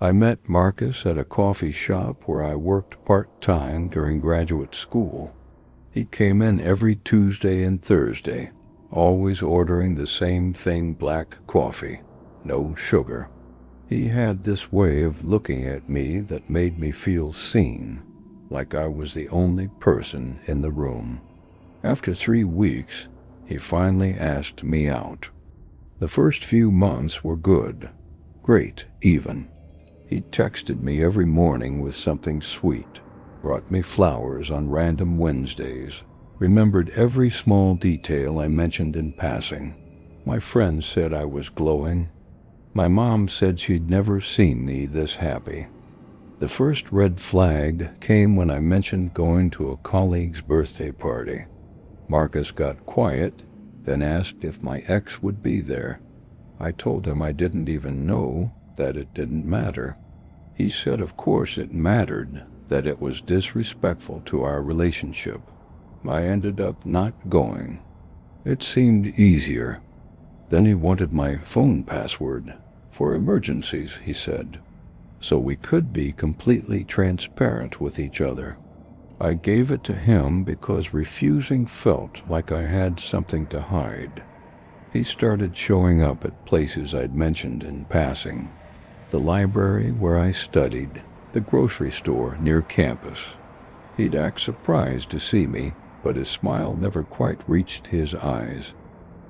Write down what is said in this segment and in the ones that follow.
I met Marcus at a coffee shop where I worked part-time during graduate school. He came in every Tuesday and Thursday, always ordering the same thing: black coffee, no sugar. He had this way of looking at me that made me feel seen, like I was the only person in the room. After 3 weeks, he finally asked me out. The first few months were good, great even. He texted me every morning with something sweet, brought me flowers on random Wednesdays, remembered every small detail I mentioned in passing. My friends said I was glowing. My mom said she'd never seen me this happy. The first red flag came when I mentioned going to a colleague's birthday party. Marcus got quiet, then asked if my ex would be there. I told him I didn't even know, that it didn't matter. He said of course it mattered, that it was disrespectful to our relationship. I ended up not going. It seemed easier. Then he wanted my phone password, for emergencies, he said, so we could be completely transparent with each other. I gave it to him because refusing felt like I had something to hide. He started showing up at places I'd mentioned in passing: the library where I studied, the grocery store near campus. He'd act surprised to see me, but his smile never quite reached his eyes.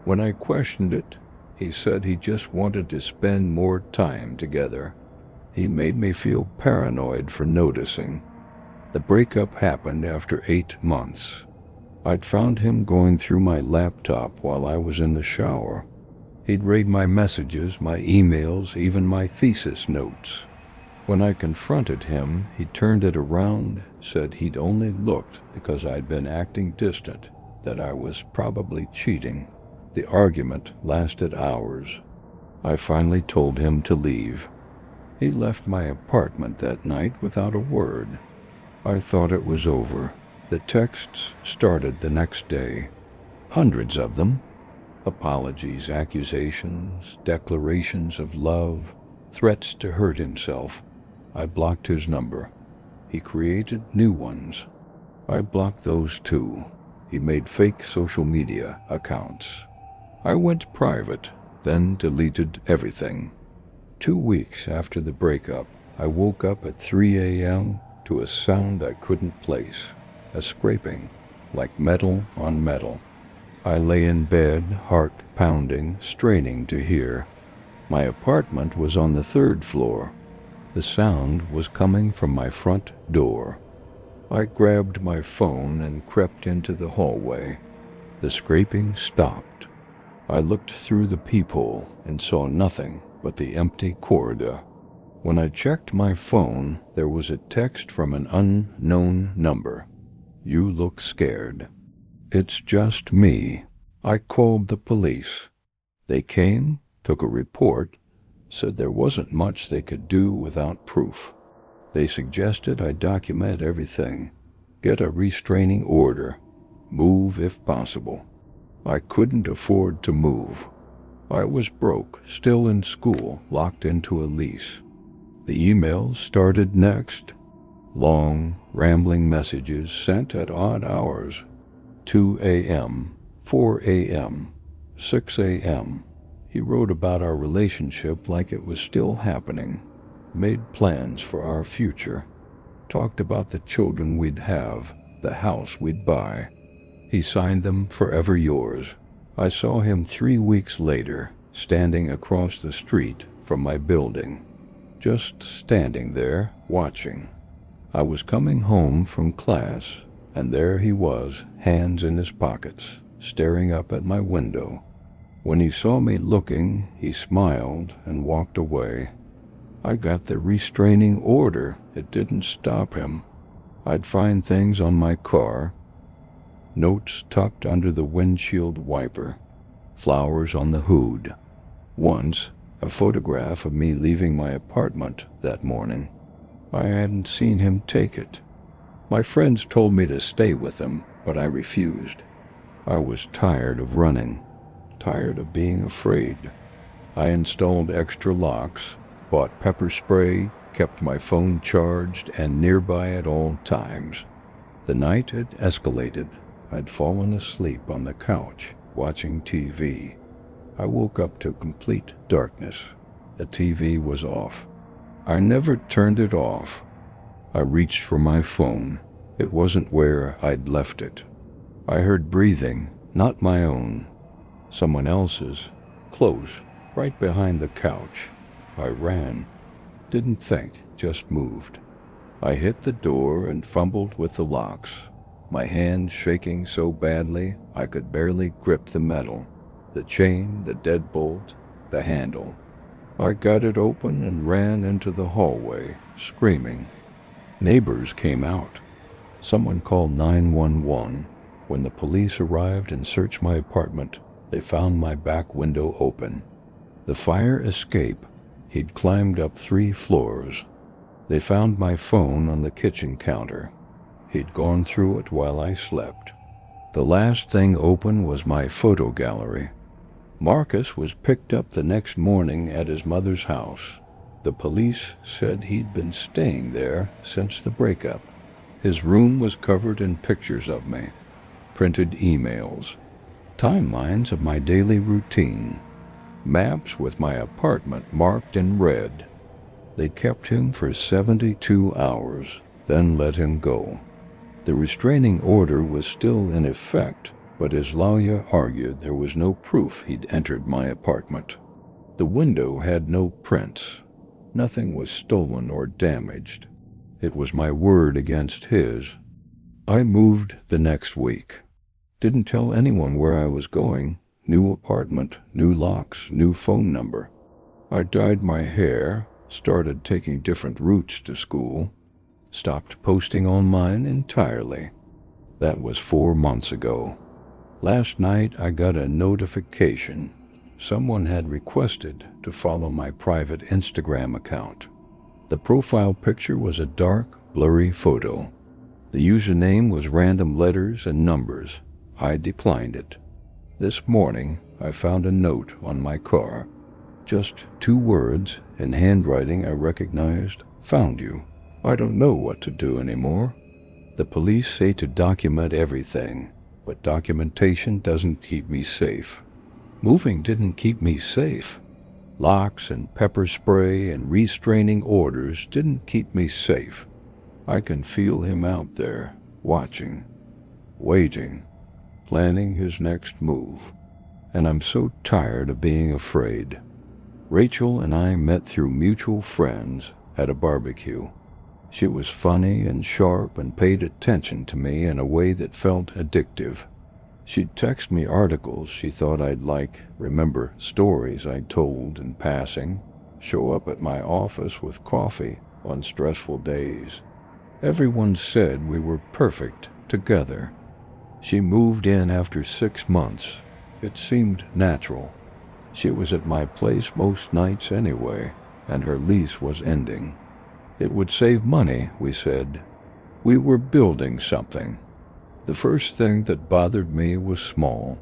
When I questioned it, he said he just wanted to spend more time together. He made me feel paranoid for noticing. The breakup happened after 8 months. I'd found him going through my laptop while I was in the shower. He'd read my messages, my emails, even my thesis notes. When I confronted him, he turned it around, said he'd only looked because I'd been acting distant, that I was probably cheating. The argument lasted hours. I finally told him to leave. He left my apartment that night without a word. I thought it was over. The texts started the next day. Hundreds of them. Apologies, accusations, declarations of love, threats to hurt himself. I blocked his number. He created new ones. I blocked those too. He made fake social media accounts. I went private, then deleted everything. 2 weeks after the breakup, I woke up at 3 a.m. to a sound I couldn't place, a scraping, like metal on metal. I lay in bed, heart pounding, straining to hear. My apartment was on the 3rd floor. The sound was coming from my front door. I grabbed my phone and crept into the hallway. The scraping stopped. I looked through the peephole and saw nothing but the empty corridor. When I checked my phone, there was a text from an unknown number. "You look scared." "It's just me." I called the police. They came, took a report, said there wasn't much they could do without proof. They suggested I document everything, get a restraining order, move if possible. I couldn't afford to move. I was broke, still in school, locked into a lease. The emails started next. Long, rambling messages sent at odd hours. 2 a.m., 4 a.m., 6 a.m. He wrote about our relationship like it was still happening, made plans for our future, talked about the children we'd have, the house we'd buy. He signed them "Forever Yours." I saw him 3 weeks later, standing across the street from my building, just standing there, watching. I was coming home from class, and there he was, hands in his pockets, staring up at my window. When he saw me looking, he smiled and walked away. I got the restraining order. It didn't stop him. I'd find things on my car, notes tucked under the windshield wiper, flowers on the hood. Once, a photograph of me leaving my apartment that morning. I hadn't seen him take it. My friends told me to stay with him, but I refused. I was tired of running, tired of being afraid. I installed extra locks, bought pepper spray, kept my phone charged and nearby at all times. The night it escalated, I'd fallen asleep on the couch watching TV. I woke up to complete darkness. The TV was off. I never turned it off. I reached for my phone. It wasn't where I'd left it. I heard breathing, not my own. Someone else's, close, right behind the couch. I ran. Didn't think, just moved. I hit the door and fumbled with the locks, my hand shaking so badly I could barely grip the metal, the chain, the deadbolt, the handle. I got it open and ran into the hallway, screaming. Neighbors came out. Someone called 911. When the police arrived and searched my apartment, they found my back window open. The fire escape, he'd climbed up 3 floors. They found my phone on the kitchen counter. He'd gone through it while I slept. The last thing open was my photo gallery. Marcus was picked up the next morning at his mother's house. The police said he'd been staying there since the breakup. His room was covered in pictures of me, printed emails, timelines of my daily routine, maps with my apartment marked in red. They kept him for 72 hours, then let him go. The restraining order was still in effect, but his lawyer argued there was no proof he'd entered my apartment. The window had no prints. Nothing was stolen or damaged. It was my word against his. I moved the next week. Didn't tell anyone where I was going. New apartment, new locks, new phone number. I dyed my hair, started taking different routes to school, stopped posting online entirely. That was 4 months ago. Last night I got a notification. Someone had requested to follow my private Instagram account. The profile picture was a dark, blurry photo. The username was random letters and numbers. I declined it. This morning I found a note on my car. Just 2 words in handwriting I recognized. Found you. I don't know what to do anymore. The police say to document everything, but documentation doesn't keep me safe. Moving didn't keep me safe. Locks and pepper spray and restraining orders didn't keep me safe. I can feel him out there, watching, waiting, planning his next move. And I'm so tired of being afraid. Rachel and I met through mutual friends at a barbecue. She was funny and sharp and paid attention to me in a way that felt addictive. She'd text me articles she thought I'd like, remember stories I'd told in passing, show up at my office with coffee on stressful days. Everyone said we were perfect together. She moved in after 6 months. It seemed natural. She was at my place most nights anyway, and her lease was ending. It would save money, we said. We were building something. The first thing that bothered me was small.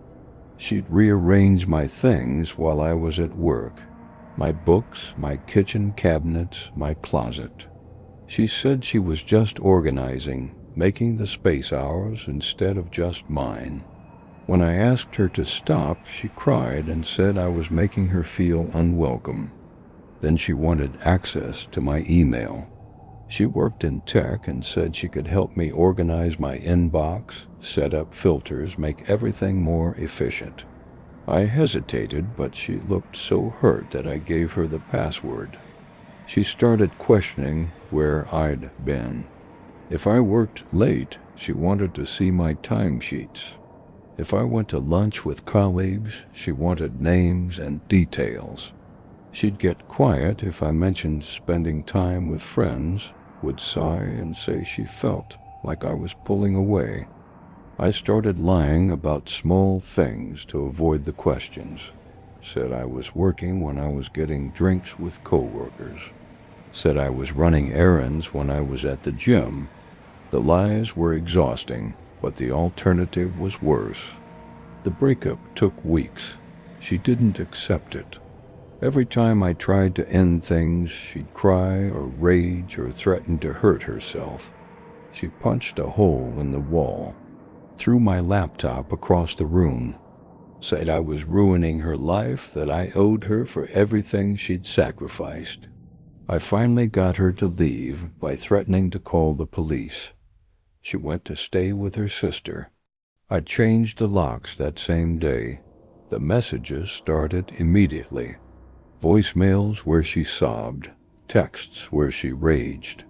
She'd rearrange my things while I was at work. My books, my kitchen cabinets, my closet. She said she was just organizing, making the space ours instead of just mine. When I asked her to stop, she cried and said I was making her feel unwelcome. Then she wanted access to my email. She worked in tech and said she could help me organize my inbox, set up filters, make everything more efficient. I hesitated, but she looked so hurt that I gave her the password. She started questioning where I'd been. If I worked late, she wanted to see my timesheets. If I went to lunch with colleagues, she wanted names and details. She'd get quiet if I mentioned spending time with friends, would sigh and say she felt like I was pulling away. I started lying about small things to avoid the questions. Said I was working when I was getting drinks with coworkers. Said I was running errands when I was at the gym. The lies were exhausting, but the alternative was worse. The breakup took weeks. She didn't accept it. Every time I tried to end things, she'd cry or rage or threaten to hurt herself. She punched a hole in the wall, threw my laptop across the room, said I was ruining her life, that I owed her for everything she'd sacrificed. I finally got her to leave by threatening to call the police. She went to stay with her sister. I changed the locks that same day. The messages started immediately. Voicemails where she sobbed, texts where she raged,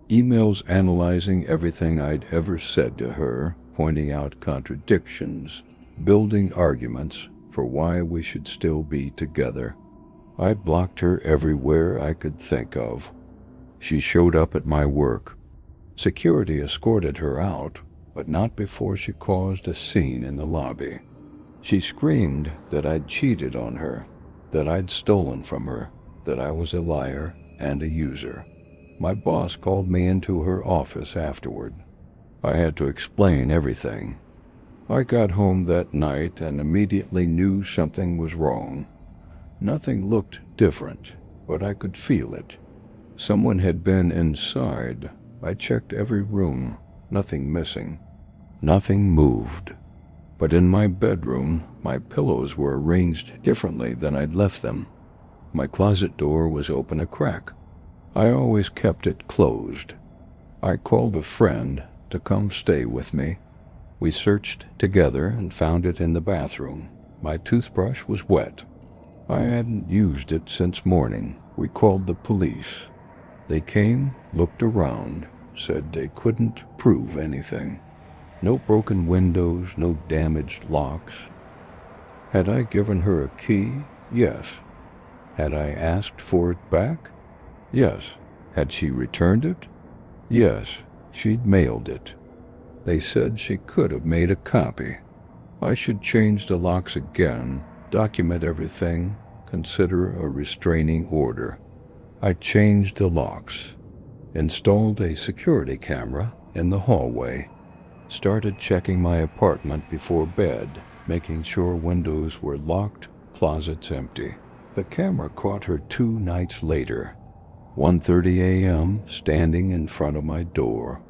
emails analyzing everything I'd ever said to her, pointing out contradictions, building arguments for why we should still be together. I blocked her everywhere I could think of. She showed up at my work. Security escorted her out, but not before she caused a scene in the lobby. She screamed that I'd cheated on her, that I'd stolen from her, that I was a liar and a user. My boss called me into her office afterward. I had to explain everything. I got home that night and immediately knew something was wrong. Nothing looked different, but I could feel it. Someone had been inside. I checked every room, nothing missing. Nothing moved. But in my bedroom, my pillows were arranged differently than I'd left them. My closet door was open a crack. I always kept it closed. I called a friend to come stay with me. We searched together and found it in the bathroom. My toothbrush was wet. I hadn't used it since morning. We called the police. They came, looked around, said they couldn't prove anything. No broken windows, no damaged locks. Had I given her a key? Yes. Had I asked for it back? Yes. Had she returned it? Yes, she'd mailed it. They said she could have made a copy. I should change the locks again, document everything, consider a restraining order. I changed the locks, installed a security camera in the hallway, started checking my apartment before bed, making sure windows were locked, closets empty. The camera caught her 2 nights later, 1:30 a.m., standing in front of my door,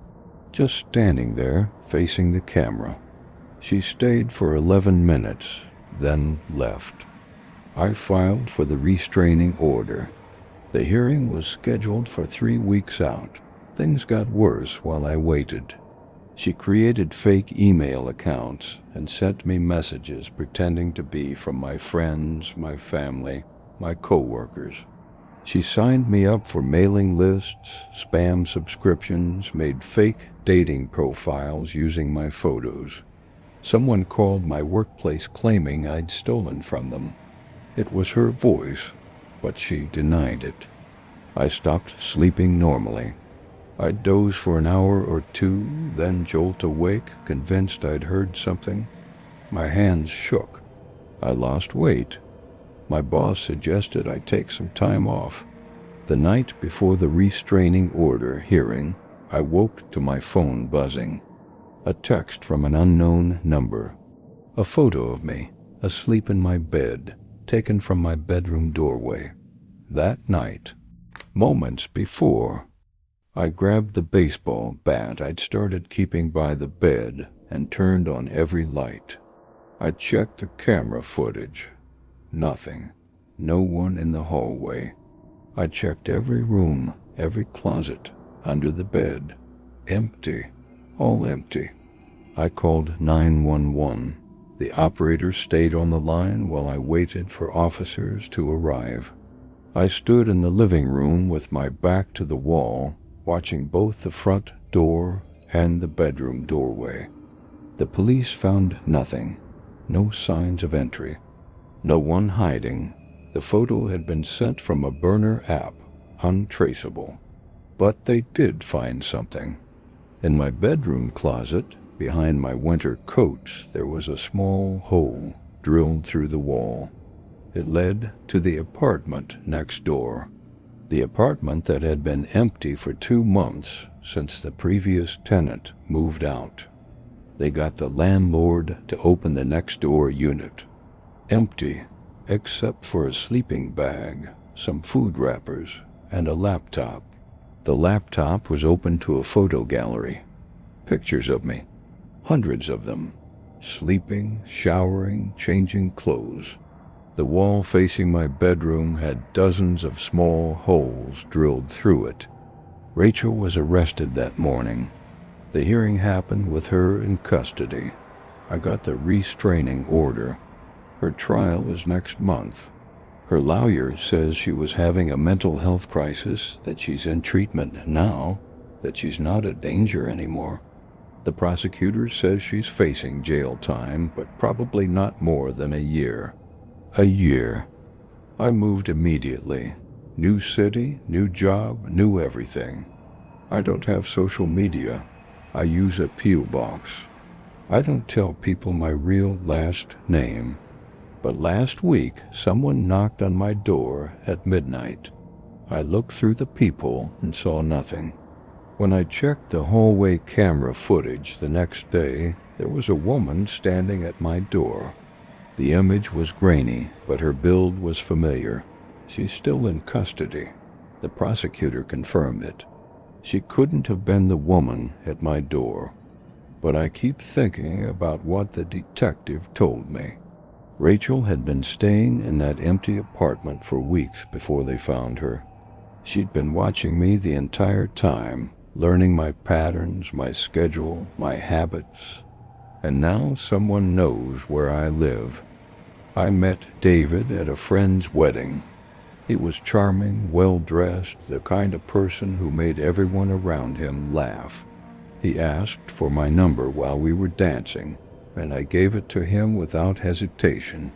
just standing there facing the camera. She stayed for 11 minutes, then left. I filed for the restraining order. The hearing was scheduled for 3 weeks out. Things got worse while I waited. She created fake email accounts and sent me messages pretending to be from my friends, my family, my coworkers. She signed me up for mailing lists, spam subscriptions, made fake dating profiles using my photos. Someone called my workplace claiming I'd stolen from them. It was her voice, but she denied it. I stopped sleeping normally. I'd doze for an hour or two, then jolt awake, convinced I'd heard something. My hands shook. I lost weight. My boss suggested I take some time off. The night before the restraining order hearing, I woke to my phone buzzing. A text from an unknown number. A photo of me, asleep in my bed, taken from my bedroom doorway. That night, moments before, I grabbed the baseball bat I'd started keeping by the bed and turned on every light. I checked the camera footage. Nothing. No one in the hallway. I checked every room, every closet, under the bed. Empty. All empty. I called 911. The operator stayed on the line while I waited for officers to arrive. I stood in the living room with my back to the wall, watching both the front door and the bedroom doorway. The police found nothing. No signs of entry. No one hiding. The photo had been sent from a burner app, untraceable. But they did find something. In my bedroom closet, behind my winter coats, there was a small hole drilled through the wall. It led to the apartment next door. The apartment that had been empty for 2 months since the previous tenant moved out. They got the landlord to open the next door unit. Empty, except for a sleeping bag, some food wrappers, and a laptop. The laptop was open to a photo gallery. Pictures of me, hundreds of them, sleeping, showering, changing clothes. The wall facing my bedroom had dozens of small holes drilled through it. Rachel was arrested that morning. The hearing happened with her in custody. I got the restraining order. Her trial is next month. Her lawyer says she was having a mental health crisis, that she's in treatment now, that she's not a danger anymore. The prosecutor says she's facing jail time, but probably not more than a year. A year. I moved immediately. New city, new job, new everything. I don't have social media. I use a P.O. box. I don't tell people my real last name. But last week, someone knocked on my door at midnight. I looked through the peephole and saw nothing. When I checked the hallway camera footage the next day, there was a woman standing at my door. The image was grainy, but her build was familiar. She's still in custody. The prosecutor confirmed it. She couldn't have been the woman at my door. But I keep thinking about what the detective told me. Rachel had been staying in that empty apartment for weeks before they found her. She'd been watching me the entire time, learning my patterns, my schedule, my habits. And now someone knows where I live. I met David at a friend's wedding. He was charming, well-dressed, the kind of person who made everyone around him laugh. He asked for my number while we were dancing, and I gave it to him without hesitation.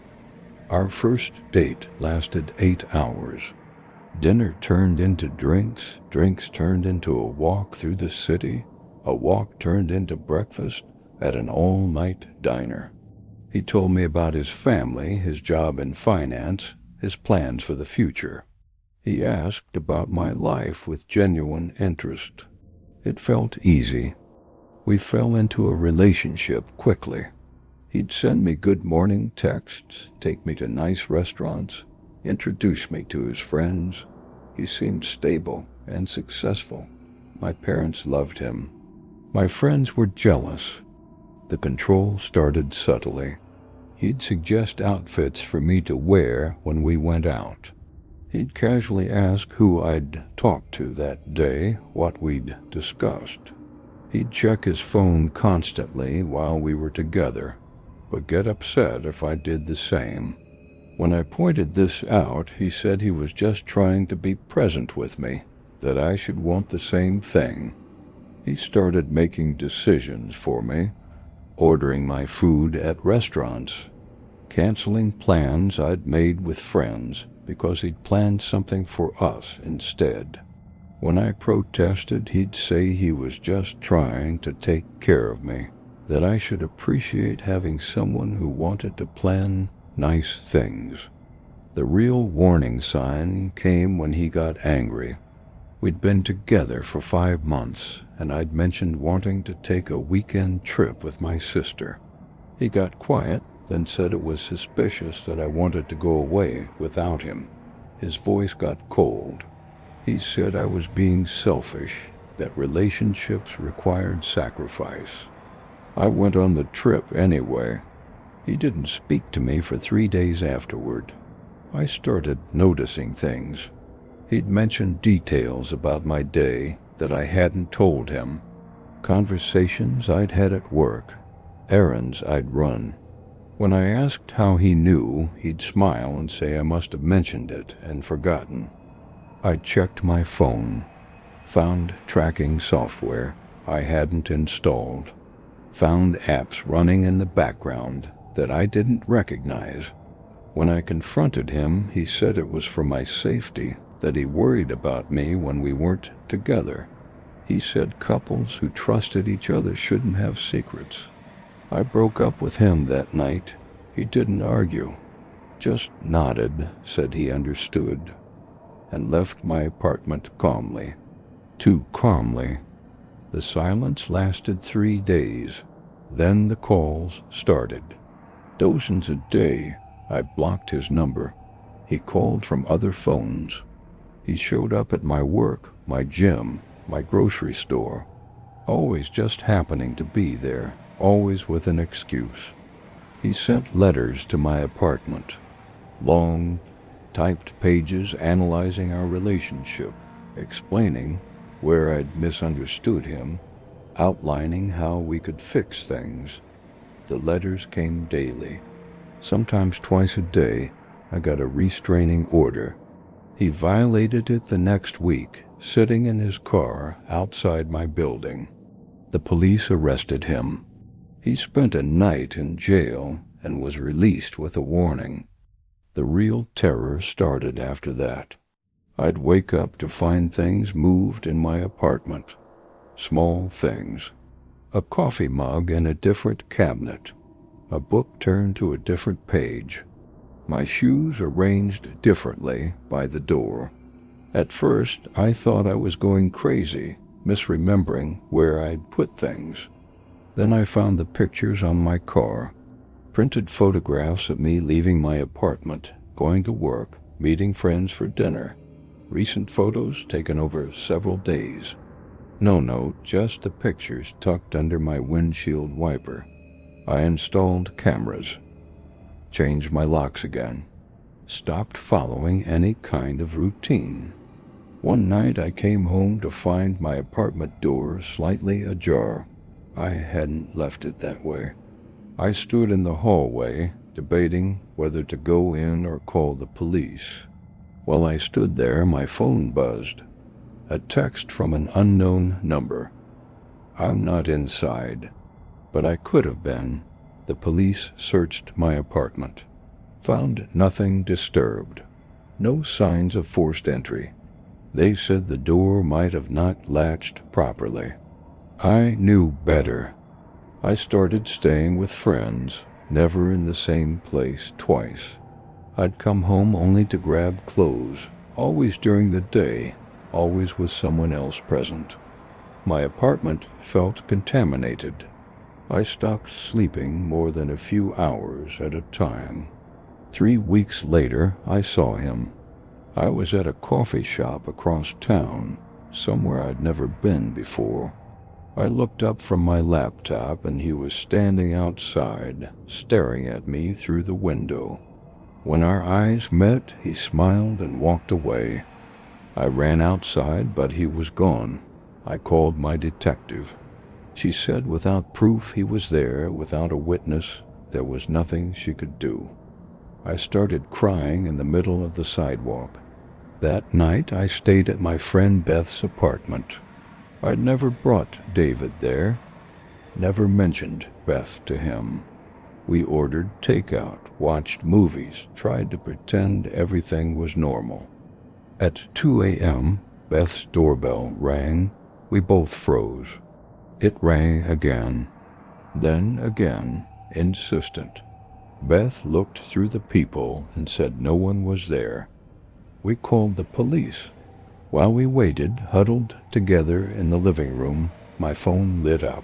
Our first date lasted 8 hours. Dinner turned into drinks, drinks turned into a walk through the city, a walk turned into breakfast at an all-night diner. He told me about his family, his job in finance, his plans for the future. He asked about my life with genuine interest. It felt easy. We fell into a relationship quickly. He'd send me good morning texts, take me to nice restaurants, introduce me to his friends. He seemed stable and successful. My parents loved him. My friends were jealous. The control started subtly. He'd suggest outfits for me to wear when we went out. He'd casually ask who I'd talked to that day, what we'd discussed. He'd check his phone constantly while we were together, but get upset if I did the same. When I pointed this out, he said he was just trying to be present with me, that I should want the same thing. He started making decisions for me, ordering my food at restaurants, canceling plans I'd made with friends because he'd planned something for us instead. When I protested, he'd say he was just trying to take care of me, that I should appreciate having someone who wanted to plan nice things. The real warning sign came when he got angry. We'd been together for 5 months, and I'd mentioned wanting to take a weekend trip with my sister. He got quiet, then said it was suspicious that I wanted to go away without him. His voice got cold. He said I was being selfish, that relationships required sacrifice. I went on the trip anyway. He didn't speak to me for 3 days afterward. I started noticing things. He'd mentioned details about my day that I hadn't told him, conversations I'd had at work, errands I'd run. When I asked how he knew, he'd smile and say I must have mentioned it and forgotten. I checked my phone, found tracking software I hadn't installed, found apps running in the background that I didn't recognize. When I confronted him, he said it was for my safety, that he worried about me when we weren't together. He said couples who trusted each other shouldn't have secrets. I broke up with him that night. He didn't argue, just nodded, said he understood, and left my apartment calmly. Too calmly. The silence lasted 3 days. Then the calls started. Dozens a day, I blocked his number. He called from other phones. He showed up at my work, my gym, my grocery store, always just happening to be there, always with an excuse. He sent letters to my apartment, long, typed pages analyzing our relationship, explaining where I'd misunderstood him, outlining how we could fix things. The letters came daily. Sometimes twice a day, I got a restraining order. He violated it the next week, sitting in his car outside my building. The police arrested him. He spent a night in jail and was released with a warning. The real terror started after that. I'd wake up to find things moved in my apartment. Small things. A coffee mug in a different cabinet. A book turned to a different page. My shoes arranged differently by the door. At first, I thought I was going crazy, misremembering where I'd put things. Then I found the pictures on my car, printed photographs of me leaving my apartment, going to work, meeting friends for dinner. Recent photos taken over several days. No note, just the pictures tucked under my windshield wiper. I installed cameras. Changed my locks again. Stopped following any kind of routine. One night I came home to find my apartment door slightly ajar. I hadn't left it that way. I stood in the hallway, debating whether to go in or call the police. While I stood there, my phone buzzed. A text from an unknown number. I'm not inside, but I could have been. The police searched my apartment. Found nothing disturbed. No signs of forced entry. They said the door might have not latched properly. I knew better. I started staying with friends, never in the same place twice. I'd come home only to grab clothes, always during the day, always with someone else present. My apartment felt contaminated. I stopped sleeping more than a few hours at a time. 3 weeks later, I saw him. I was at a coffee shop across town, somewhere I'd never been before. I looked up from my laptop and he was standing outside, staring at me through the window. When our eyes met, he smiled and walked away. I ran outside, but he was gone. I called my detective. She said without proof he was there, without a witness, there was nothing she could do. I started crying in the middle of the sidewalk. That night I stayed at my friend Beth's apartment. I'd never brought David there, never mentioned Beth to him. We ordered takeout, watched movies, tried to pretend everything was normal. At 2 a.m., Beth's doorbell rang. We both froze. It rang again, then again, insistent. Beth looked through the peephole and said no one was there. We called the police. While we waited, huddled together in the living room, my phone lit up.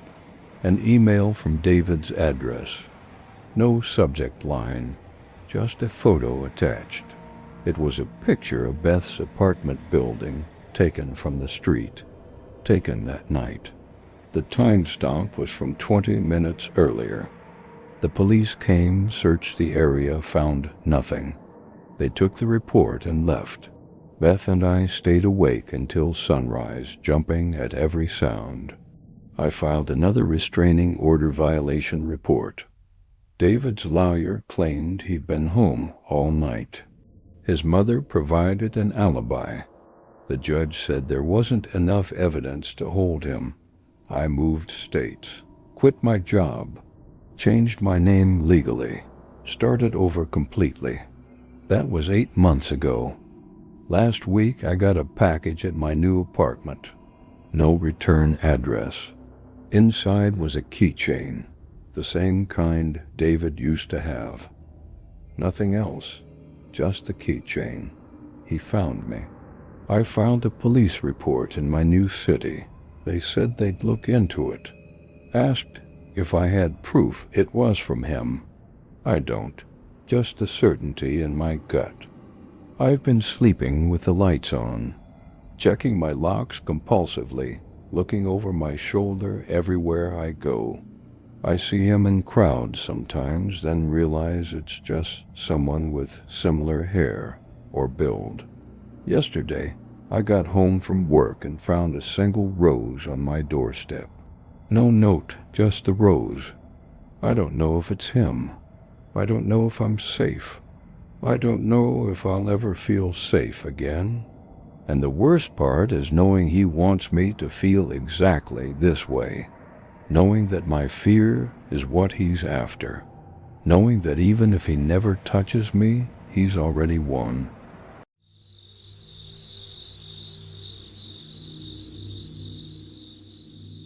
An email from David's address. No subject line, just a photo attached. It was a picture of Beth's apartment building, taken from the street, taken that night. The timestamp was from 20 minutes earlier. The police came, searched the area, found nothing. They took the report and left. Beth and I stayed awake until sunrise, jumping at every sound. I filed another restraining order violation report. David's lawyer claimed he'd been home all night. His mother provided an alibi. The judge said there wasn't enough evidence to hold him. I moved states, quit my job, changed my name legally, started over completely. That was 8 months ago. Last week I got a package at my new apartment. No return address. Inside was a keychain, the same kind David used to have. Nothing else, just the keychain. He found me. I filed a police report in my new city. They said they'd look into it. Asked if I had proof it was from him. I don't. just the certainty in my gut. I've been sleeping with the lights on, checking my locks compulsively, looking over my shoulder everywhere I go. I see him in crowds sometimes, then realize it's just someone with similar hair or build. Yesterday, I got home from work and found a single rose on my doorstep. No note, just the rose. I don't know if it's him. I don't know if I'm safe. I don't know if I'll ever feel safe again. And the worst part is knowing he wants me to feel exactly this way. Knowing that my fear is what he's after. Knowing that even if he never touches me, he's already won.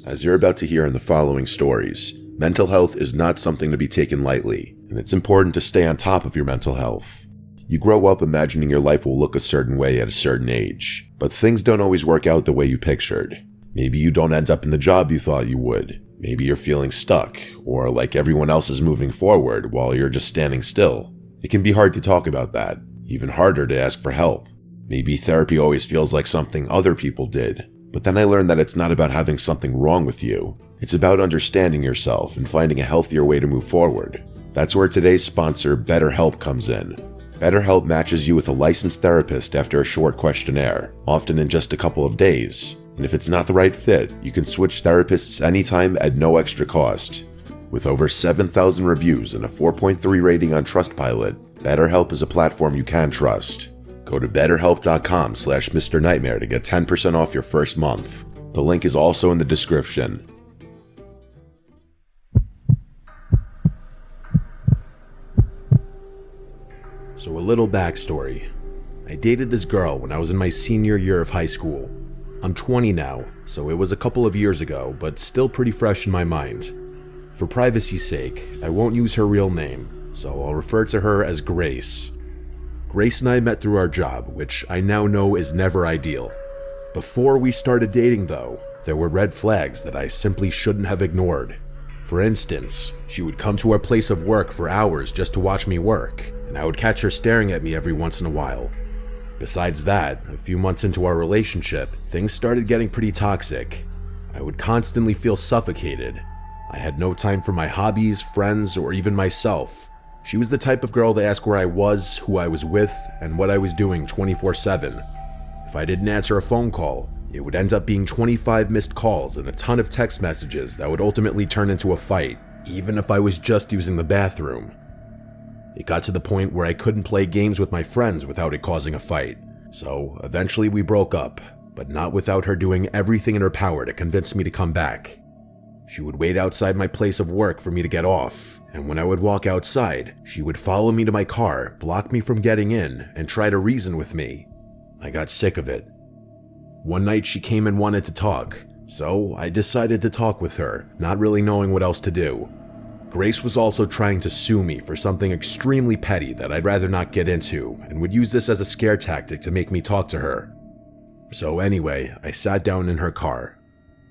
As you're about to hear in the following stories, mental health is not something to be taken lightly, and it's important to stay on top of your mental health. You grow up imagining your life will look a certain way at a certain age, but things don't always work out the way you pictured. Maybe you don't end up in the job you thought you would. Maybe you're feeling stuck, or like everyone else is moving forward while you're just standing still. It can be hard to talk about that, even harder to ask for help. Maybe therapy always feels like something other people did, but then I learned that it's not about having something wrong with you. It's about understanding yourself and finding a healthier way to move forward. That's where today's sponsor, BetterHelp, comes in. BetterHelp matches you with a licensed therapist after a short questionnaire, often in just a couple of days. And if it's not the right fit, you can switch therapists anytime at no extra cost. With over 7,000 reviews and a 4.3 rating on Trustpilot, BetterHelp is a platform you can trust. Go to betterhelp.com/Mr. Nightmare to get 10% off your first month. The link is also in the description. So a little backstory. I dated this girl when I was in my senior year of high school. I'm 20 now, so it was a couple of years ago, but still pretty fresh in my mind. For privacy's sake, I won't use her real name, so I'll refer to her as Grace. Grace and I met through our job, which I now know is never ideal. Before we started dating though, there were red flags that I simply shouldn't have ignored. For instance, she would come to our place of work for hours just to watch me work, and I would catch her staring at me every once in a while. Besides that, a few months into our relationship, things started getting pretty toxic. I would constantly feel suffocated. I had no time for my hobbies, friends, or even myself. She was the type of girl to ask where I was, who I was with, and what I was doing 24/7. If I didn't answer a phone call, it would end up being 25 missed calls and a ton of text messages that would ultimately turn into a fight, even if I was just using the bathroom. It got to the point where I couldn't play games with my friends without it causing a fight, so eventually we broke up, but not without her doing everything in her power to convince me to come back. She would wait outside my place of work for me to get off, and when I would walk outside, she would follow me to my car, block me from getting in, and try to reason with me. I got sick of it. One night she came and wanted to talk, so I decided to talk with her, not really knowing what else to do. Grace was also trying to sue me for something extremely petty that I'd rather not get into, and would use this as a scare tactic to make me talk to her. So anyway, I sat down in her car.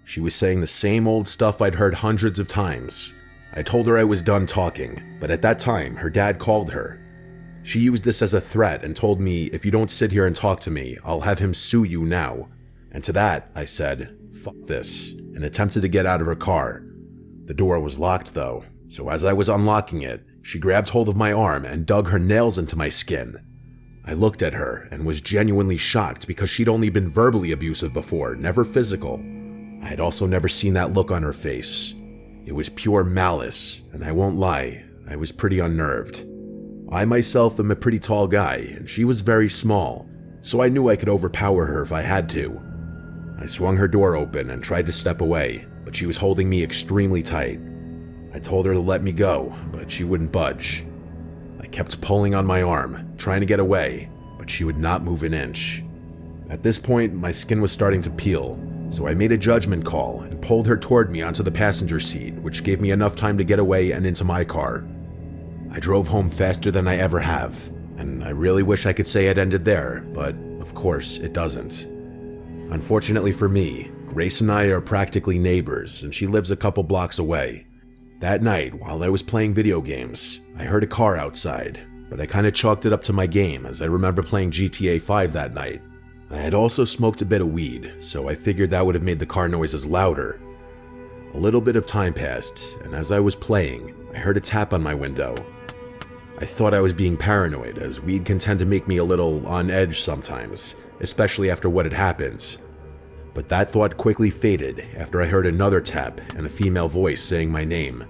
She was saying the same old stuff I'd heard hundreds of times. I told her I was done talking, but at that time, her dad called her. She used this as a threat and told me, if you don't sit here and talk to me, I'll have him sue you now. And to that, I said, fuck this, and attempted to get out of her car. The door was locked though, so as I was unlocking it, she grabbed hold of my arm and dug her nails into my skin. I looked at her and was genuinely shocked because she'd only been verbally abusive before, never physical. I had also never seen that look on her face. It was pure malice, and I won't lie, I was pretty unnerved. I myself am a pretty tall guy, and she was very small, so I knew I could overpower her if I had to. I swung her door open and tried to step away, but she was holding me extremely tight. I told her to let me go, but she wouldn't budge. I kept pulling on my arm, trying to get away, but she would not move an inch. At this point, my skin was starting to peel, so I made a judgment call and pulled her toward me onto the passenger seat, which gave me enough time to get away and into my car. I drove home faster than I ever have, and I really wish I could say it ended there, but of course it doesn't. Unfortunately for me, Grace and I are practically neighbors, and she lives a couple blocks away. That night, while I was playing video games, I heard a car outside. but I kinda chalked it up to my game as I remember playing GTA 5 that night. I had also smoked a bit of weed, so I figured that would have made the car noises louder. A little bit of time passed, and as I was playing, I heard a tap on my window. I thought I was being paranoid, as weed can tend to make me a little on edge sometimes, especially after what had happened. But that thought quickly faded after I heard another tap and a female voice saying my name.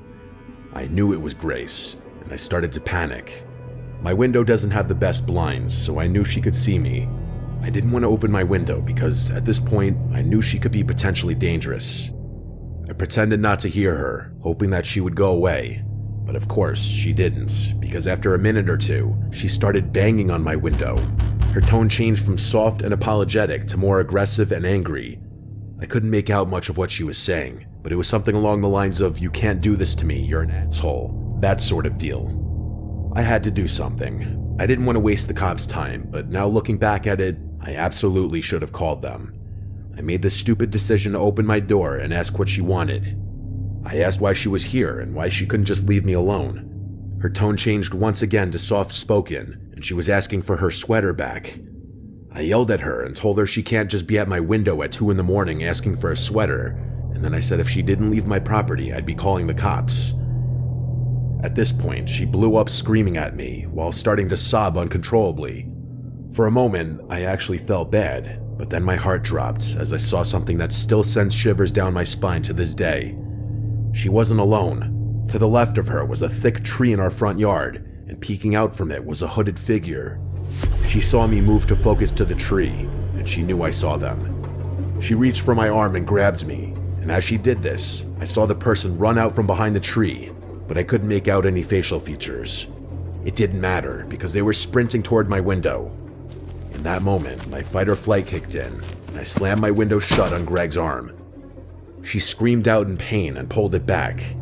I knew it was Grace, and I started to panic. My window doesn't have the best blinds, so I knew she could see me. I didn't want to open my window because at this point, I knew she could be potentially dangerous. I pretended not to hear her, hoping that she would go away. But of course, she didn't, because after a minute or two, she started banging on my window. Her tone changed from soft and apologetic to more aggressive and angry. I couldn't make out much of what she was saying, but it was something along the lines of, "You can't do this to me, you're an asshole," that sort of deal. I had to do something. I didn't want to waste the cops' time, but now looking back at it, I absolutely should have called them. I made the stupid decision to open my door and ask what she wanted. I asked why she was here and why she couldn't just leave me alone. Her tone changed once again to soft-spoken, and she was asking for her sweater back. I yelled at her and told her she can't just be at my window at 2 in the morning asking for a sweater, and then I said if she didn't leave my property, I'd be calling the cops. At this point, she blew up screaming at me while starting to sob uncontrollably. For a moment, I actually felt bad, but then my heart dropped as I saw something that still sends shivers down my spine to this day. She wasn't alone. To the left of her was a thick tree in our front yard, and peeking out from it was a hooded figure. She saw me move to focus to the tree, and she knew I saw them. She reached for my arm and grabbed me, and as she did this, I saw the person run out from behind the tree, but I couldn't make out any facial features. It didn't matter, because they were sprinting toward my window. In that moment, my fight or flight kicked in, and I slammed my window shut on Greg's arm. She screamed out in pain and pulled it back.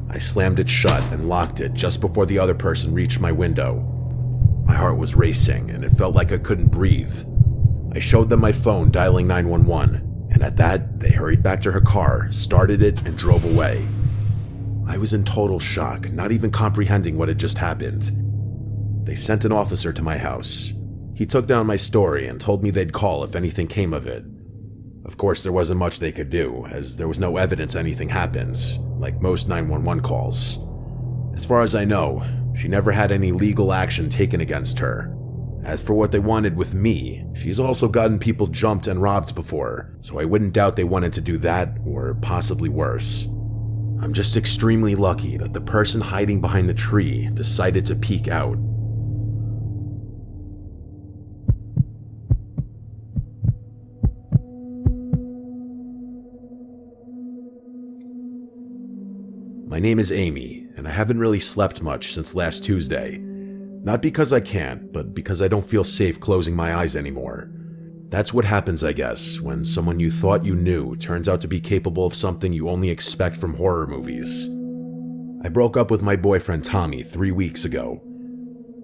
I slammed it shut and locked it just before the other person reached my window. My heart was racing, and it felt like I couldn't breathe. I showed them my phone dialing 911, and at that, they hurried back to her car, started it, and drove away. I was in total shock, not even comprehending what had just happened. They sent an officer to my house. He took down my story and told me they'd call if anything came of it. Of course, there wasn't much they could do, as there was no evidence anything happened, like most 911 calls. As far as I know, she never had any legal action taken against her. As for what they wanted with me, she's also gotten people jumped and robbed before, so I wouldn't doubt they wanted to do that, or possibly worse. I'm just extremely lucky that the person hiding behind the tree decided to peek out. My name is Amy, and I haven't really slept much since last Tuesday. Not because I can't, but because I don't feel safe closing my eyes anymore. That's what happens, I guess, when someone you thought you knew turns out to be capable of something you only expect from horror movies. I broke up with my boyfriend Tommy 3 weeks ago.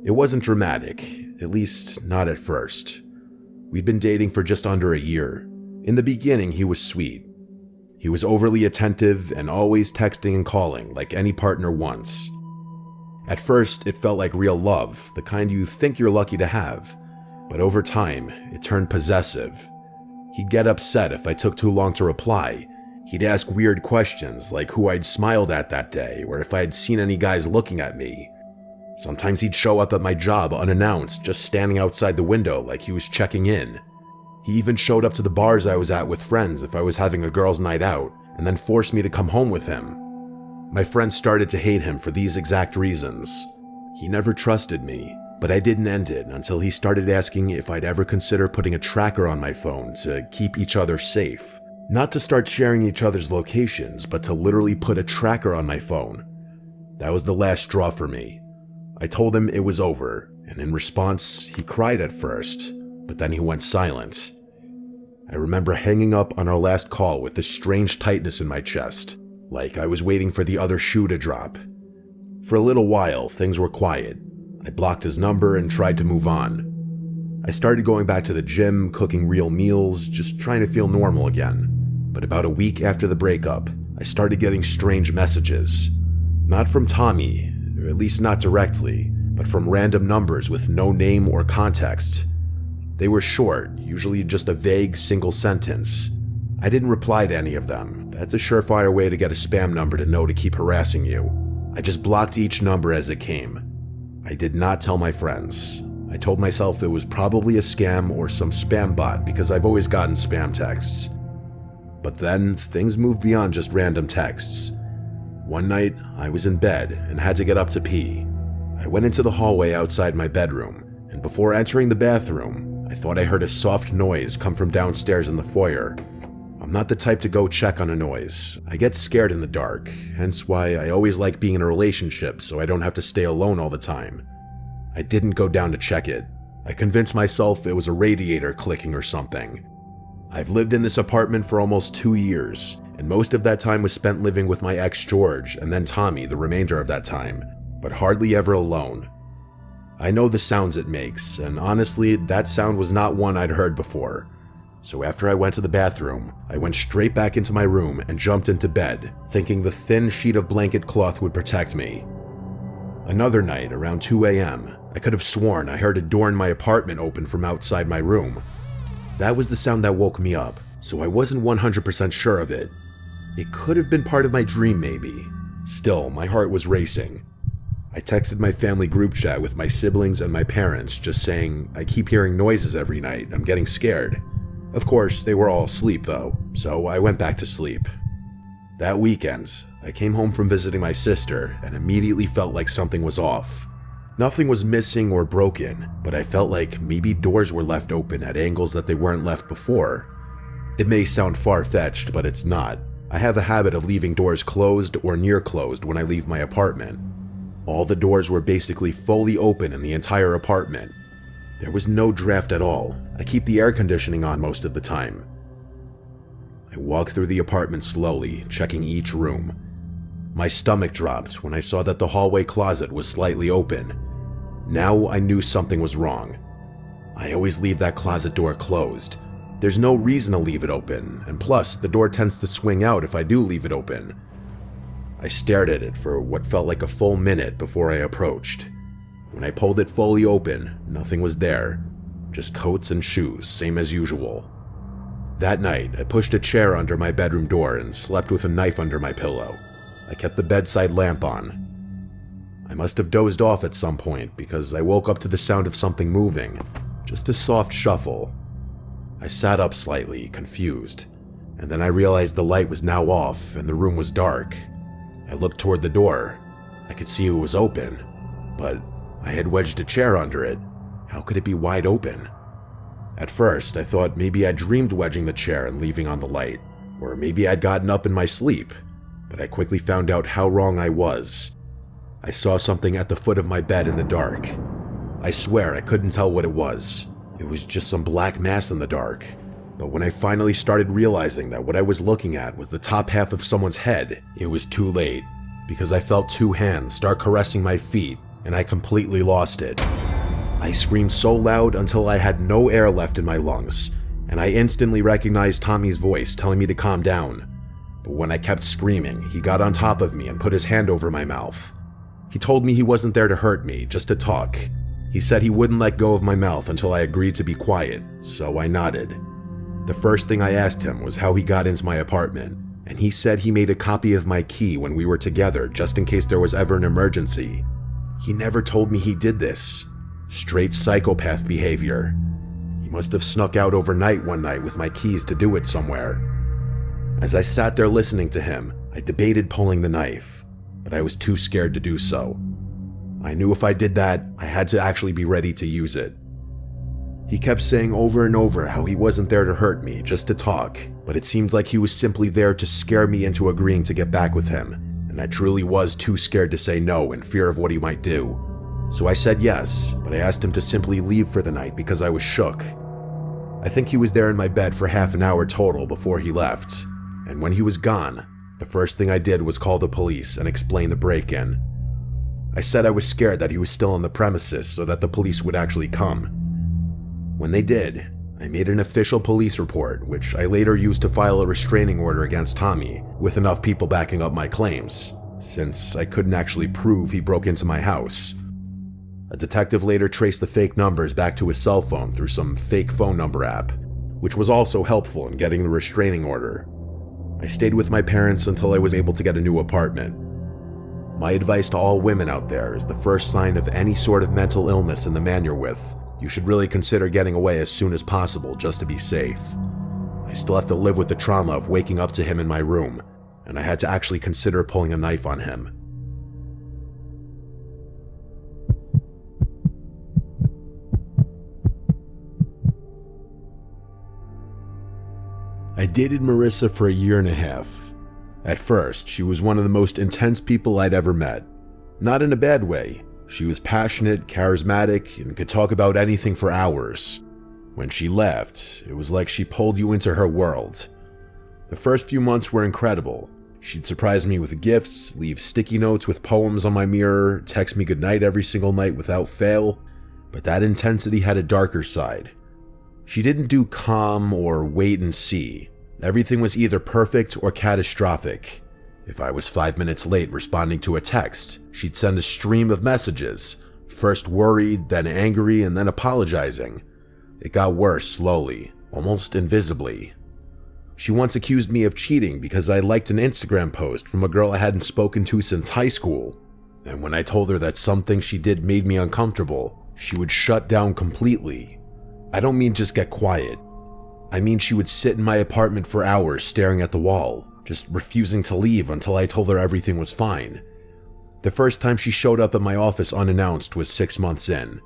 It wasn't dramatic, at least not at first. We'd been dating for just under a year. In the beginning, he was sweet. He was overly attentive and always texting and calling like any partner wants. At first, it felt like real love, the kind you think you're lucky to have. But over time, it turned possessive. He'd get upset if I took too long to reply. He'd ask weird questions like who I'd smiled at that day or if I had seen any guys looking at me. Sometimes he'd show up at my job unannounced, just standing outside the window like he was checking in. He even showed up to the bars I was at with friends if I was having a girls' night out, and then forced me to come home with him. My friends started to hate him for these exact reasons. He never trusted me, but I didn't end it until he started asking if I'd ever consider putting a tracker on my phone to keep each other safe. Not to start sharing each other's locations, but to literally put a tracker on my phone. That was the last straw for me. I told him it was over, and in response, he cried at first, but then he went silent. I remember hanging up on our last call with this strange tightness in my chest, like I was waiting for the other shoe to drop. For a little while, things were quiet. I blocked his number and tried to move on. I started going back to the gym, cooking real meals, just trying to feel normal again. But about a week after the breakup, I started getting strange messages. Not from Tommy, or at least not directly, but from random numbers with no name or context. They were short, usually just a vague single sentence. I didn't reply to any of them. That's a surefire way to get a spam number to know to keep harassing you. I just blocked each number as it came. I did not tell my friends. I told myself it was probably a scam or some spam bot because I've always gotten spam texts. But then things moved beyond just random texts. One night, I was in bed and had to get up to pee. I went into the hallway outside my bedroom, and before entering the bathroom, I thought I heard a soft noise come from downstairs in the foyer. I'm not the type to go check on a noise. I get scared in the dark, hence why I always like being in a relationship so I don't have to stay alone all the time. I didn't go down to check it. I convinced myself it was a radiator clicking or something. I've lived in this apartment for almost 2 years, and most of that time was spent living with my ex George and then Tommy the remainder of that time, but hardly ever alone. I know the sounds it makes, and honestly, that sound was not one I'd heard before. So after I went to the bathroom, I went straight back into my room and jumped into bed, thinking the thin sheet of blanket cloth would protect me. Another night, around 2 a.m., I could have sworn I heard a door in my apartment open from outside my room. That was the sound that woke me up, so I wasn't 100% sure of it. It could have been part of my dream maybe. Still, my heart was racing. I texted my family group chat with my siblings and my parents just saying, I keep hearing noises every night, I'm getting scared. Of course, they were all asleep though, so I went back to sleep. That weekend, I came home from visiting my sister and immediately felt like something was off. Nothing was missing or broken, but I felt like maybe doors were left open at angles that they weren't left before. It may sound far-fetched, but it's not. I have a habit of leaving doors closed or near closed when I leave my apartment. All the doors were basically fully open in the entire apartment. There was no draft at all. I keep the air conditioning on most of the time. I walked through the apartment slowly, checking each room. My stomach dropped when I saw that the hallway closet was slightly open. Now I knew something was wrong. I always leave that closet door closed. There's no reason to leave it open, and plus, the door tends to swing out if I do leave it open. I stared at it for what felt like a full minute before I approached. When I pulled it fully open, nothing was there. Just coats and shoes, same as usual. That night, I pushed a chair under my bedroom door and slept with a knife under my pillow. I kept the bedside lamp on. I must have dozed off at some point because I woke up to the sound of something moving, just a soft shuffle. I sat up slightly, confused, and then I realized the light was now off and the room was dark. I looked toward the door. I could see it was open, but I had wedged a chair under it. How could it be wide open? At first, I thought maybe I dreamed wedging the chair and leaving on the light, or maybe I'd gotten up in my sleep, but I quickly found out how wrong I was. I saw something at the foot of my bed in the dark. I swear I couldn't tell what it was. It was just some black mass in the dark. But when I finally started realizing that what I was looking at was the top half of someone's head, it was too late, because I felt 2 hands start caressing my feet, and I completely lost it. I screamed so loud until I had no air left in my lungs, and I instantly recognized Tommy's voice telling me to calm down. But when I kept screaming, he got on top of me and put his hand over my mouth. He told me he wasn't there to hurt me, just to talk. He said he wouldn't let go of my mouth until I agreed to be quiet, so I nodded. The first thing I asked him was how he got into my apartment, and he said he made a copy of my key when we were together just in case there was ever an emergency. He never told me he did this. Straight psychopath behavior. He must have snuck out overnight one night with my keys to do it somewhere. As I sat there listening to him, I debated pulling the knife, but I was too scared to do so. I knew if I did that, I had to actually be ready to use it. He kept saying over and over how he wasn't there to hurt me, just to talk, but it seemed like he was simply there to scare me into agreeing to get back with him, and I truly was too scared to say no in fear of what he might do. So I said yes, but I asked him to simply leave for the night because I was shook. I think he was there in my bed for half an hour total before he left, and when he was gone, the first thing I did was call the police and explain the break-in. I said I was scared that he was still on the premises so that the police would actually come. When they did, I made an official police report, which I later used to file a restraining order against Tommy, with enough people backing up my claims, since I couldn't actually prove he broke into my house. A detective later traced the fake numbers back to his cell phone through some fake phone number app, which was also helpful in getting the restraining order. I stayed with my parents until I was able to get a new apartment. My advice to all women out there is the first sign of any sort of mental illness in the man you're with, you should really consider getting away as soon as possible just to be safe. I still have to live with the trauma of waking up to him in my room, and I had to actually consider pulling a knife on him. I dated Marissa for a year and a half. At first, she was one of the most intense people I'd ever met. Not in a bad way. She was passionate, charismatic, and could talk about anything for hours. When she left, it was like she pulled you into her world. The first few months were incredible. She'd surprise me with gifts, leave sticky notes with poems on my mirror, text me goodnight every single night without fail. But that intensity had a darker side. She didn't do calm or wait and see. Everything was either perfect or catastrophic. If I was 5 minutes late responding to a text, she'd send a stream of messages, first worried, then angry, and then apologizing. It got worse slowly, almost invisibly. She once accused me of cheating because I liked an Instagram post from a girl I hadn't spoken to since high school. And when I told her that something she did made me uncomfortable, she would shut down completely. I don't mean just get quiet. I mean she would sit in my apartment for hours staring at the wall, just refusing to leave until I told her everything was fine. The first time she showed up at my office unannounced was 6 months in.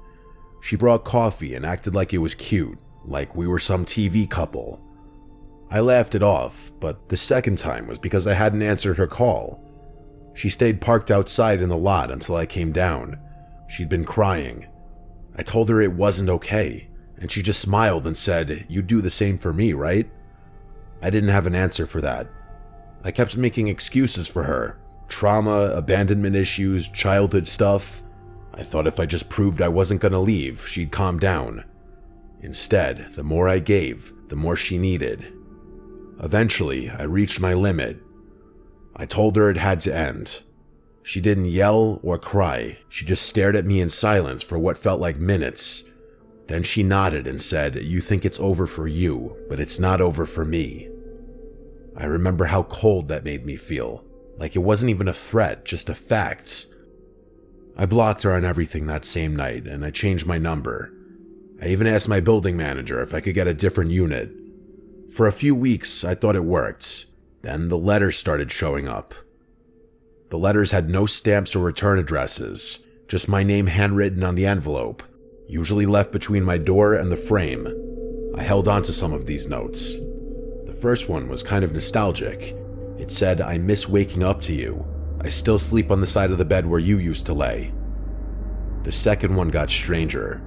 She brought coffee and acted like it was cute, like we were some TV couple. I laughed it off, but the second time was because I hadn't answered her call. She stayed parked outside in the lot until I came down. She'd been crying. I told her it wasn't okay, and she just smiled and said, "You'd do the same for me, right?" I didn't have an answer for that. I kept making excuses for her. Trauma, abandonment issues, childhood stuff. I thought if I just proved I wasn't gonna leave, she'd calm down. Instead, the more I gave, the more she needed. Eventually, I reached my limit. I told her it had to end. She didn't yell or cry. She just stared at me in silence for what felt like minutes. Then she nodded and said, "You think it's over for you, but it's not over for me." I remember how cold that made me feel. Like it wasn't even a threat, just a fact. I blocked her on everything that same night, and I changed my number. I even asked my building manager if I could get a different unit. For a few weeks, I thought it worked. Then the letters started showing up. The letters had no stamps or return addresses, just my name handwritten on the envelope, usually left between my door and the frame. I held on to some of these notes. The first one was kind of nostalgic. It said, "I miss waking up to you. I still sleep on the side of the bed where you used to lay." The second one got stranger.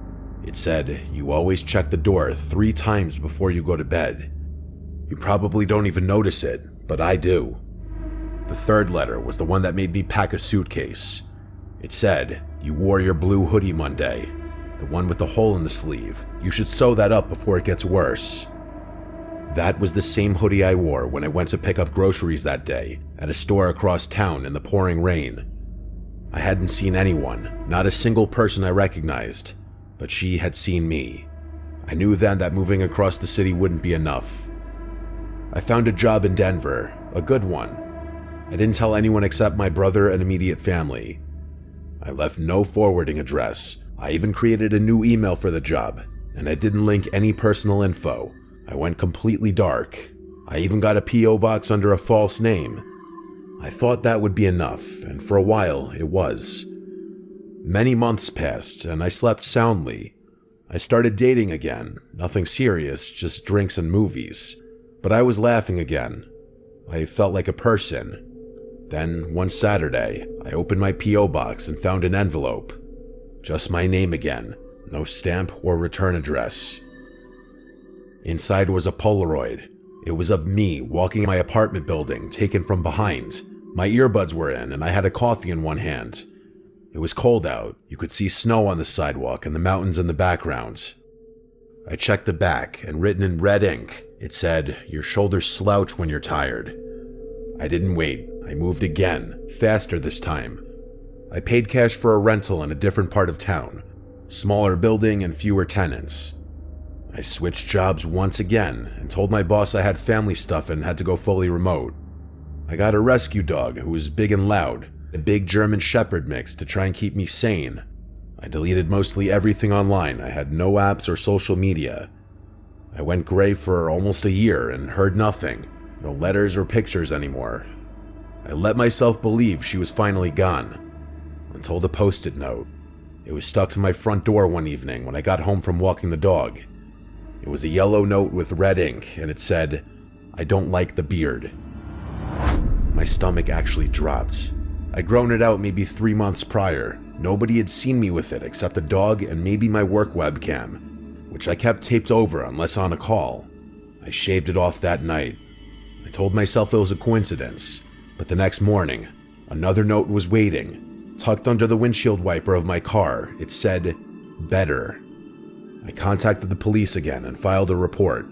It said, "You always check the door 3 times before you go to bed. You probably don't even notice it, but I do." The third letter was the one that made me pack a suitcase. It said, "You wore your blue hoodie Monday. The one with the hole in the sleeve. You should sew that up before it gets worse." That was the same hoodie I wore when I went to pick up groceries that day at a store across town in the pouring rain. I hadn't seen anyone, not a single person I recognized, but she had seen me. I knew then that moving across the city wouldn't be enough. I found a job in Denver, a good one. I didn't tell anyone except my brother and immediate family. I left no forwarding address. I even created a new email for the job, and I didn't link any personal info. I went completely dark. I even got a P.O. box under a false name. I thought that would be enough, and for a while it was. Many months passed, and I slept soundly. I started dating again, nothing serious, just drinks and movies. But I was laughing again. I felt like a person. Then, one Saturday, I opened my P.O. box and found an envelope. Just my name again, no stamp or return address. Inside was a Polaroid. It was of me walking in my apartment building, taken from behind. My earbuds were in, and I had a coffee in one hand. It was cold out. You could see snow on the sidewalk and the mountains in the background. I checked the back, and written in red ink, it said, "Your shoulders slouch when you're tired." I didn't wait. I moved again, faster this time. I paid cash for a rental in a different part of town, Smaller building and fewer tenants. I switched jobs once again and told my boss I had family stuff and had to go fully remote. I got a rescue dog who was big and loud, a big German Shepherd mix to try and keep me sane. I deleted mostly everything online. I had no apps or social media. I went gray for almost a year and heard nothing, no letters or pictures anymore. I let myself believe she was finally gone, until the post-it note. It was stuck to my front door one evening when I got home from walking the dog. It was a yellow note with red ink, and it said, "I don't like the beard." My stomach actually dropped. I'd grown it out maybe 3 months prior. Nobody had seen me with it except the dog and maybe my work webcam, which I kept taped over unless on a call. I shaved it off that night. I told myself it was a coincidence, but the next morning, another note was waiting. Tucked under the windshield wiper of my car, it said, "Better." I contacted the police again and filed a report.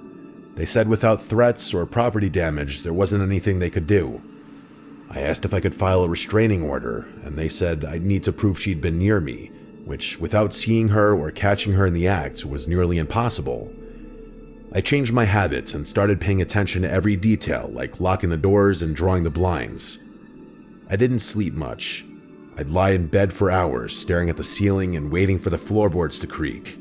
They said without threats or property damage, there wasn't anything they could do. I asked if I could file a restraining order, and they said I'd need to prove she'd been near me, which, without seeing her or catching her in the act, was nearly impossible. I changed my habits and started paying attention to every detail, like locking the doors and drawing the blinds. I didn't sleep much. I'd lie in bed for hours, staring at the ceiling and waiting for the floorboards to creak.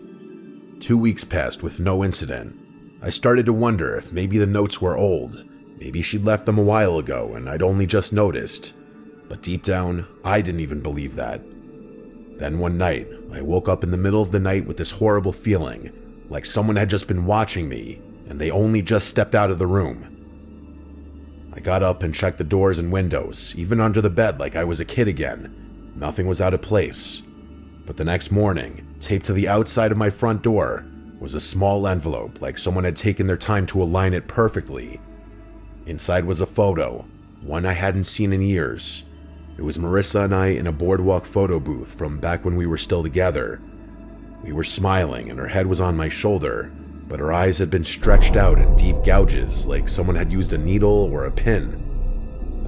2 weeks passed with no incident. I started to wonder if maybe the notes were old. Maybe she'd left them a while ago and I'd only just noticed. But deep down, I didn't even believe that. Then one night, I woke up in the middle of the night with this horrible feeling, like someone had just been watching me, and they only just stepped out of the room. I got up and checked the doors and windows, even under the bed like I was a kid again. Nothing was out of place. But the next morning, taped to the outside of my front door, was a small envelope like someone had taken their time to align it perfectly. Inside was a photo, one I hadn't seen in years. It was Marissa and I in a boardwalk photo booth from back when we were still together. We were smiling and her head was on my shoulder, but her eyes had been stretched out in deep gouges like someone had used a needle or a pin.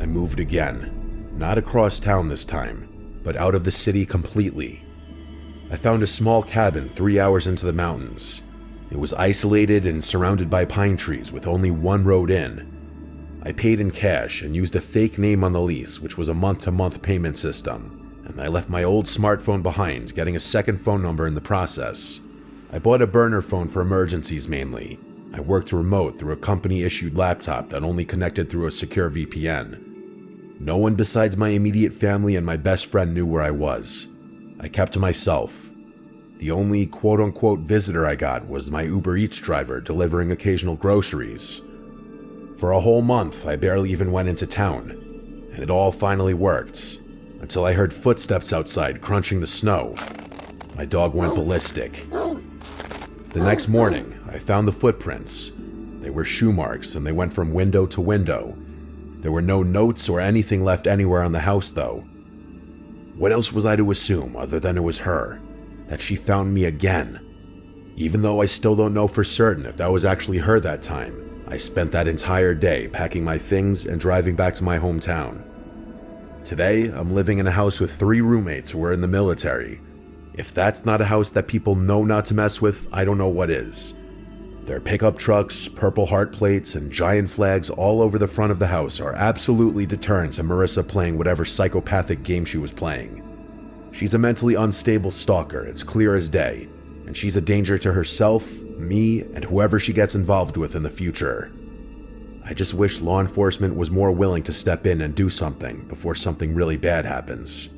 I moved again, not across town this time, but out of the city completely. I found a small cabin 3 hours into the mountains. It was isolated and surrounded by pine trees with only one road in. I paid in cash and used a fake name on the lease, which was a month-to-month payment system, and I left my old smartphone behind, getting a second phone number in the process. I bought a burner phone for emergencies mainly. I worked remote through a company-issued laptop that only connected through a secure VPN. No one besides my immediate family and my best friend knew where I was. I kept to myself. The only quote-unquote visitor I got was my Uber Eats driver delivering occasional groceries. For a whole month, I barely even went into town, and it all finally worked, until I heard footsteps outside crunching the snow. My dog went ballistic. The next morning, I found the footprints. They were shoe marks, and they went from window to window. There were no notes or anything left anywhere on the house, though. What else was I to assume other than it was her? That she found me again? Even though I still don't know for certain if that was actually her that time, I spent that entire day packing my things and driving back to my hometown. Today, I'm living in a house with 3 roommates who are in the military. If that's not a house that people know not to mess with, I don't know what is. Their pickup trucks, purple heart plates, and giant flags all over the front of the house are absolutely deterrent to Marissa playing whatever psychopathic game she was playing. She's a mentally unstable stalker, it's clear as day, and she's a danger to herself, me, and whoever she gets involved with in the future. I just wish law enforcement was more willing to step in and do something before something really bad happens.